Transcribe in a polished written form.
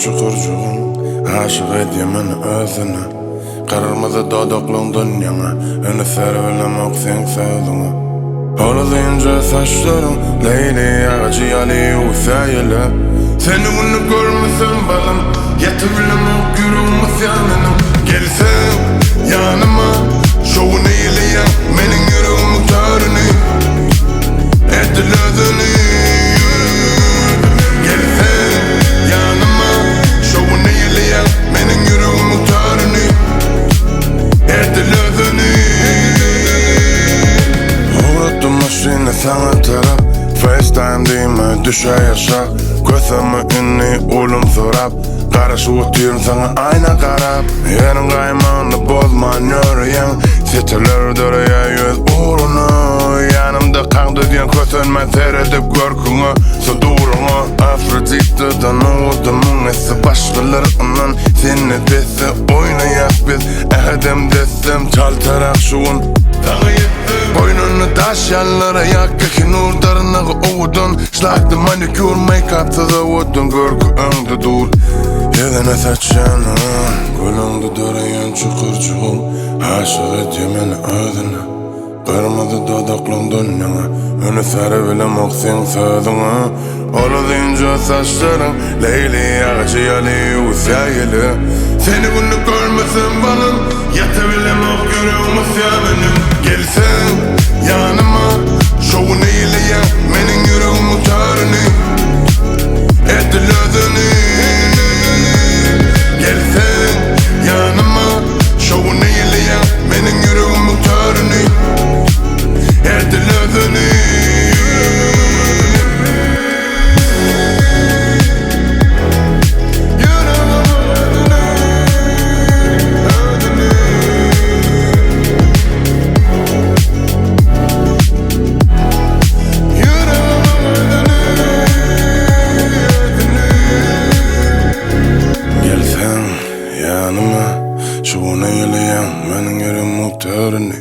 çukurcuğum, aşık edyemen özüne. Kırmızı dodokluğun dünyana, önü servilemek sen sözüne. Oladıyınca saçların, Leyli ağacı yali usayla. Seni bunu görmesem balım, yetebilemem yüreğimiz yanına. Gelsen yanıma, şovunu eyleyen, benim yüreğimin törünü. Ettiledini. Gelsen yanıma, şovunu eyleyen, benim yüreğimin törünü. Ettiledini. Uğrattım maşine sana taraf, FaceTime deyime düşe yaşa. Gözümü ünlü oğlum sorap, Karaşı otuyorum sana ayna karap. Yerin kaymağını bozma nörüyen, Seçilir dörüye yüz uğrunu. Yanımda kaldı diyen kötünme seyredip görkünü. Sudurunu Afrodit'den uğudumun esi başkalarının. Seni dese oynayak biz, ehedem desem çaltarak şuun. Boynunu taşyanlara yakkakin urdarına uğudun. Şlaktı manikür make-up'ta da uğudun. Görkü öngde dur, yedene saçyanın. Gölüngde döreyen çukurcuğum, aşık edyemen özüne. Kırmızı dodokluğun dünyana, önü servilemek sen sözüne. Oladıyınca saçların, Leyli ağacı yali usayla. Seni bunu görmesem balım, yetebilemem yüreğimiz yanına. Gelsen yanıma, şovunu eyleyen, benim yüreğimin törünü. Ettiledini. Gelsen yanıma, şovunu eyleyen, benim yüreğimin törünü. Ettiledini. Şovunu eyleyen, benim yüreğimin törünü.